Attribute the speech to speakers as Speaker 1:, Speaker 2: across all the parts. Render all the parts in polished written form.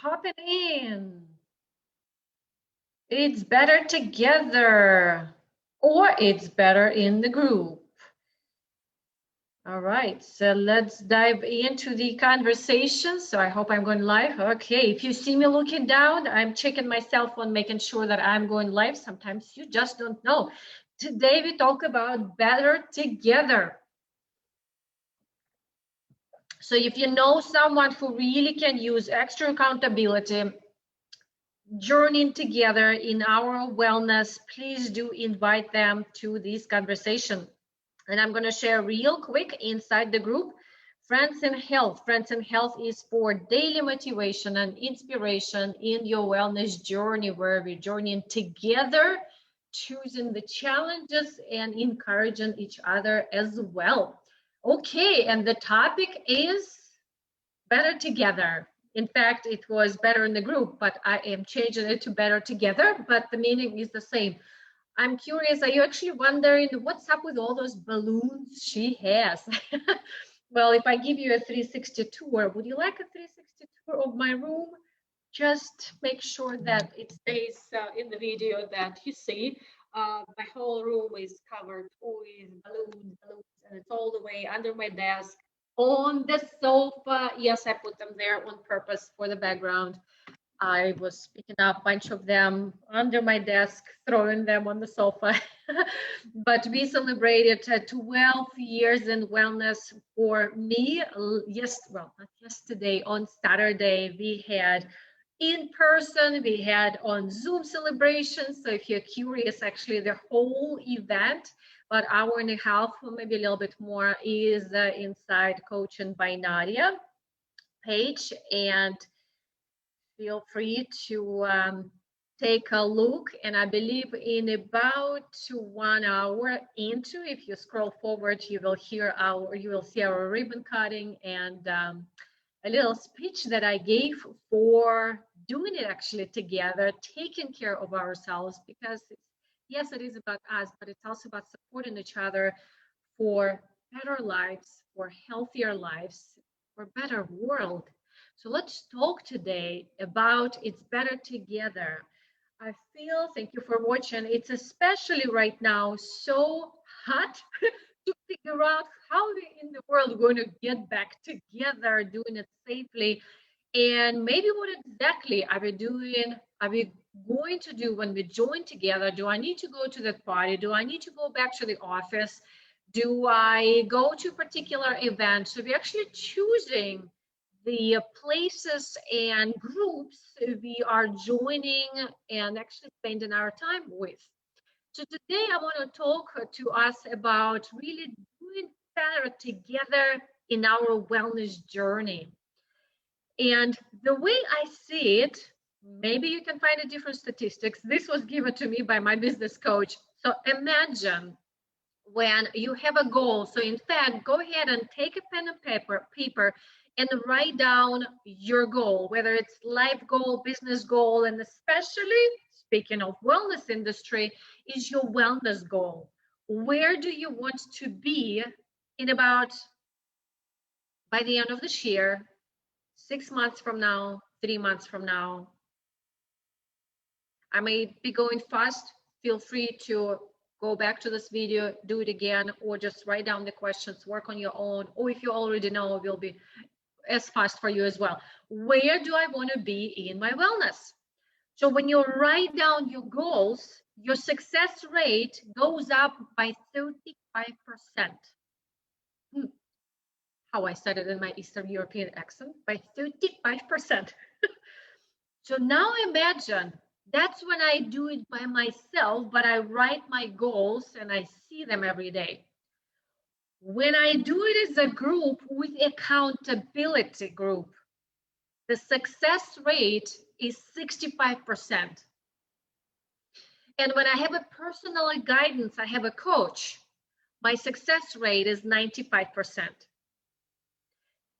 Speaker 1: hopping in. It's better together, or it's better in the group. All right, so let's dive into the conversation. So I hope I'm going live. Okay, if you see me looking down, I'm checking my cell phone, making sure that I'm going live. Sometimes you just don't know. Today we talk about better together. So if you know someone who really can use extra accountability, journeying together in our wellness, please do invite them to this conversation. And I'm going to share real quick inside the group. Friends in Health. Friends in Health is for daily motivation and inspiration in your wellness journey, where we're journeying together, choosing the challenges and encouraging each other as well. Okay, and the topic is better together. In fact, it was better in the group, but I am changing it to better together, but the meaning is the same. I'm curious, are you actually wondering what's up with all those balloons she has? Well, if I give you a 360 tour, would you like a 360 tour of my room? Just make sure that it stays in the video that you see. My whole room is covered with balloons, and it's all the way under my desk, on the sofa. Yes, I put them there on purpose for the background. I was picking up a bunch of them under my desk, throwing them on the sofa. But we celebrated 12 years in wellness for me. Yes, well, not yesterday, on Saturday, we had in person, we had on Zoom celebrations. So if you're curious, actually the whole event, about hour and a half, or maybe a little bit more, is inside Coaching by Nadia page. And feel free to take a look. And I believe in about 1 hour into, if you scroll forward, you will see our ribbon cutting and a little speech that I gave for doing it actually together, taking care of ourselves, because yes, it is about us, but it's also about supporting each other for better lives, for healthier lives, for a better world. So let's talk today about It's Better Together. I feel, thank you for watching, it's especially right now so hot to figure out how we in the world are going to get back together, doing it safely. And maybe what exactly are we doing? Are we going to do when we join together? Do I need to go to that party? Do I need to go back to the office? Do I go to a particular event? So we're actually choosing the places and groups we are joining and actually spending our time with. So today I want to talk to us about really doing better together in our wellness journey. And the way I see it, maybe you can find a different statistics. This was given to me by my business coach. So imagine when you have a goal. So in fact, go ahead and take a pen and paper and write down your goal, whether it's life goal, business goal, and especially speaking of wellness industry, is your wellness goal. Where do you want to be in about by the end of this year, 6 months from now, 3 months from now? I may be going fast. Feel free to go back to this video, do it again, or just write down the questions, work on your own. Or if you already know, it will be as fast for you as well. Where do I want to be in my wellness? So when you write down your goals, your success rate goes up by 35%. How I said it in my Eastern European accent, by 35%. So now imagine that's when I do it by myself, but I write my goals and I see them every day. When I do it as a group with accountability group, the success rate is 65%. And when I have a personal guidance, I have a coach, my success rate is 95%.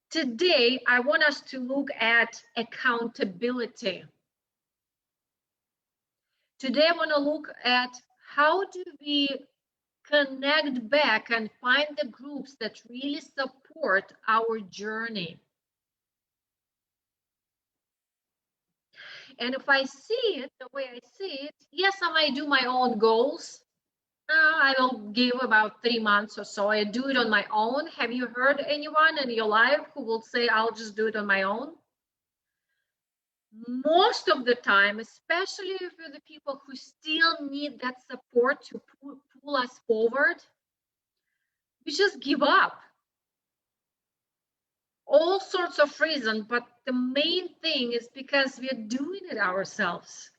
Speaker 1: Today, I want us to look at accountability. Today, I want to look at how do we connect back and find the groups that really support our journey. And if I see it the way I see it, yes, I might do my own goals. I will give about 3 months or so. I do it on my own. Have you heard anyone in your life who will say, I'll just do it on my own? Most of the time, especially for the people who still need that support to pull us forward, we just give up. All sorts of reasons, but the main thing is because we're doing it ourselves.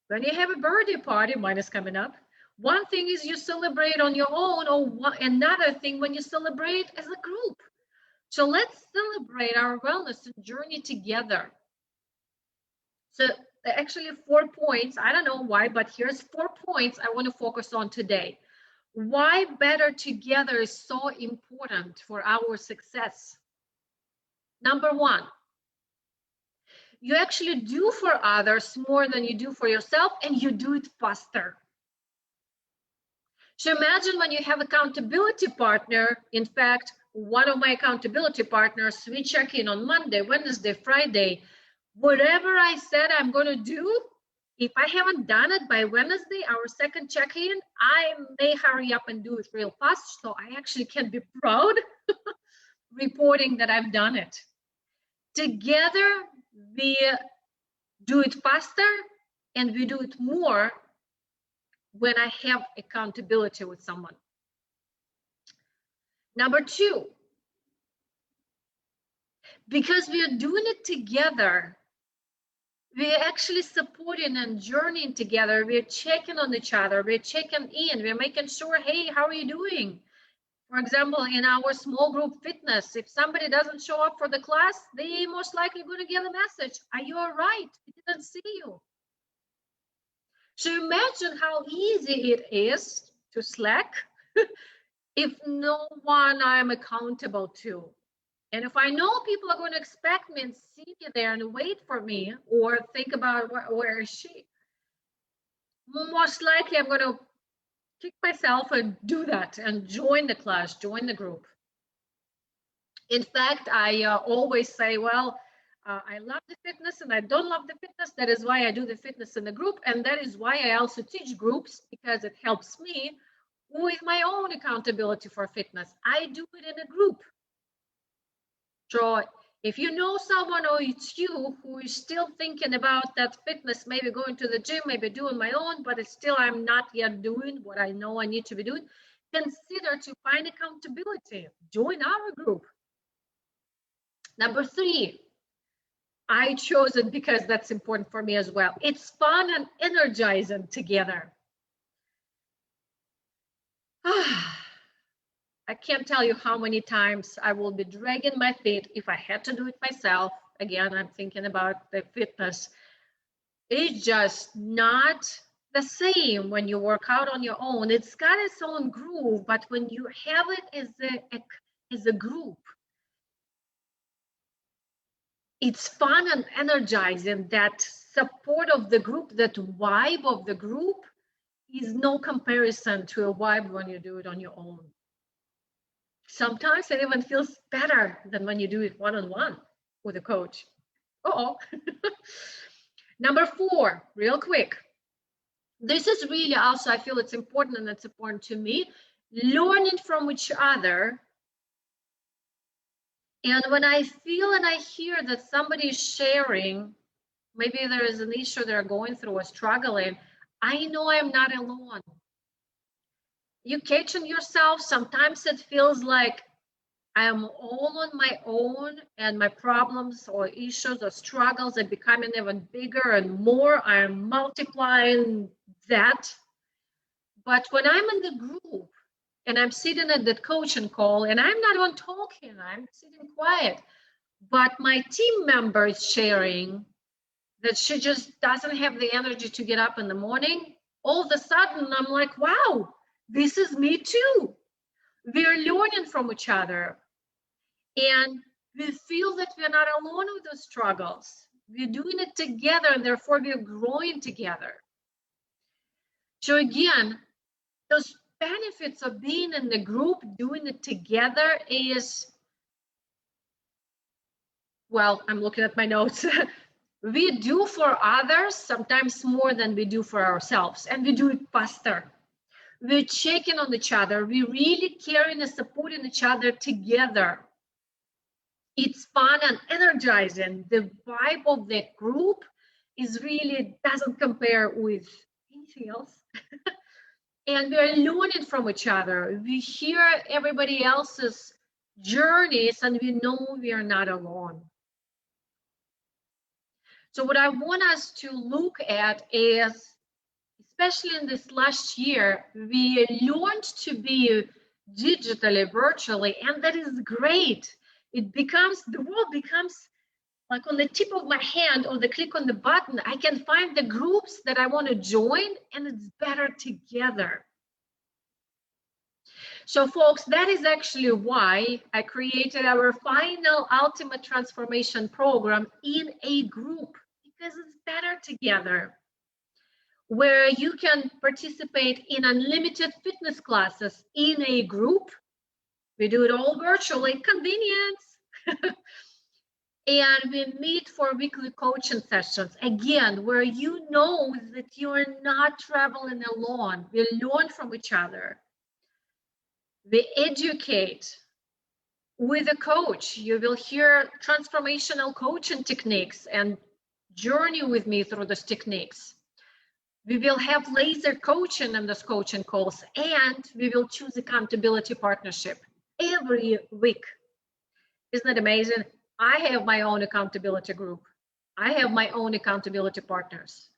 Speaker 1: When you have a birthday party, mine is coming up. One thing is you celebrate on your own, or another thing when you celebrate as a group. So let's celebrate our wellness and journey together. So actually 4 points, I don't know why, but here's 4 points I want to focus on today. Why better together is so important for our success. Number 1, you actually do for others more than you do for yourself, and you do it faster. So imagine when you have accountability partner. In fact, one of my accountability partners, we check in on Monday, Wednesday, Friday. Whatever I said I'm going to do, if I haven't done it by Wednesday, our second check-in, I may hurry up and do it real fast, so I actually can be proud reporting that I've done it. Together, we do it faster and we do it more when I have accountability with someone. Number 2, because we are doing it together, we're actually supporting and journeying together. We're checking on each other. We're checking in. We're making sure, hey, how are you doing? For example, in our small group fitness, if somebody doesn't show up for the class, they most likely going to get a message. Are you all right? We didn't see you. So imagine how easy it is to slack if no one I'm accountable to. And if I know people are going to expect me and see me there and wait for me, or think about where is she, most likely I'm going to kick myself and do that and join the class, join the group. In fact, I always say, well, I love the fitness and I don't love the fitness. That is why I do the fitness in the group. And that is why I also teach groups, because it helps me with my own accountability for fitness. I do it in a group. So if you know someone, or it's you who is still thinking about that fitness, maybe going to the gym, maybe doing my own, but it's still I'm not yet doing what I know I need to be doing, consider to find accountability. Join our group. Number 3, I chose it because that's important for me as well. It's fun and energizing together. I can't tell you how many times I will be dragging my feet if I had to do it myself. Again, I'm thinking about the fitness. It's just not the same when you work out on your own. It's got its own groove, but when you have it as a group, it's fun and energizing. That support of the group, that vibe of the group is no comparison to a vibe when you do it on your own. Sometimes it even feels better than when you do it one-on-one with a coach. Number 4, real quick. This is really also, I feel it's important, and it's important to me, learning from each other. And when I feel and I hear that somebody is sharing, maybe there is an issue they're going through or struggling, I know I'm not alone. You catching yourself, sometimes it feels like I am all on my own, and my problems or issues or struggles are becoming even bigger and more. I am multiplying that. But when I'm in the group and I'm sitting at the coaching call and I'm not even talking, I'm sitting quiet, but my team member is sharing that she just doesn't have the energy to get up in the morning, all of a sudden I'm like, wow, this is me too. We're learning from each other. And we feel that we're not alone with those struggles. We're doing it together, and therefore we're growing together. So again, those benefits of being in the group, doing it together, is Well, I'm looking at my notes. We do for others sometimes more than we do for ourselves, and we do it faster. We're checking on each other. We're really caring and supporting each other together. It's fun and energizing. The vibe of the group is really doesn't compare with anything else. And we're learning from each other. We hear everybody else's journeys and we know we are not alone. So what I want us to look at is, especially in this last year, we learned to be digitally, virtually, and that is great. The world becomes like on the tip of my hand, or the click on the button. I can find the groups that I want to join, and it's better together. So folks, that is actually why I created our final Ultimate Transformation Program in a group, because it's better together, where you can participate in unlimited fitness classes in a group. We do it all virtually, convenience. And we meet for weekly coaching sessions, again, where you know that you are not traveling alone. We learn from each other. We educate with a coach. You will hear transformational coaching techniques and journey with me through those techniques. We will have laser coaching in those coaching calls, and we will choose accountability partnership every week. Isn't that amazing? I have my own accountability group. I have my own accountability partners.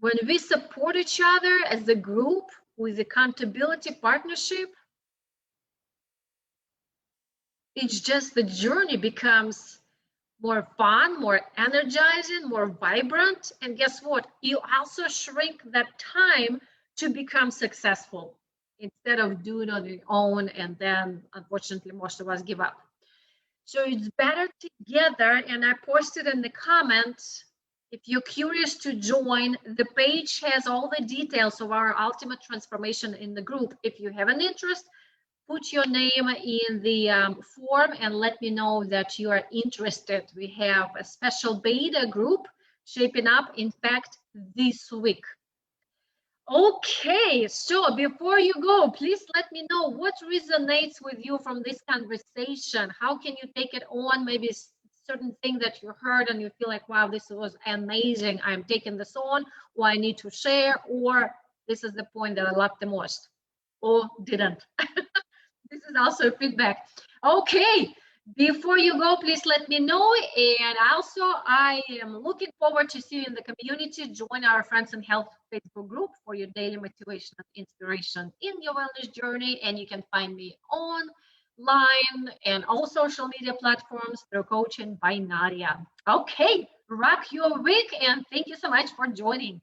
Speaker 1: When we support each other as a group with accountability partnership, it's just the journey becomes more fun, more energizing, more vibrant. And guess what? You also shrink that time to become successful instead of doing it on your own. And then, unfortunately, most of us give up. So it's better together. And I posted in the comments, if you're curious to join, the page has all the details of our Ultimate Transformation in the group. If you have an interest, put your name in the form and let me know that you are interested. We have a special beta group shaping up, in fact, this week. Okay, so before you go, please let me know what resonates with you from this conversation. How can you take it on? Maybe certain thing that you heard and you feel like, wow, this was amazing. I'm taking this on, or I need to share, or this is the point that I loved the most, or didn't. This is also feedback. Okay, before you go, please let me know. And also, I am looking forward to see you in the community. Join our Friends in Health Facebook group for your daily motivation and inspiration in your wellness journey. And you can find me online and all social media platforms through Coaching by Nadia. Okay, rock your week, and thank you so much for joining.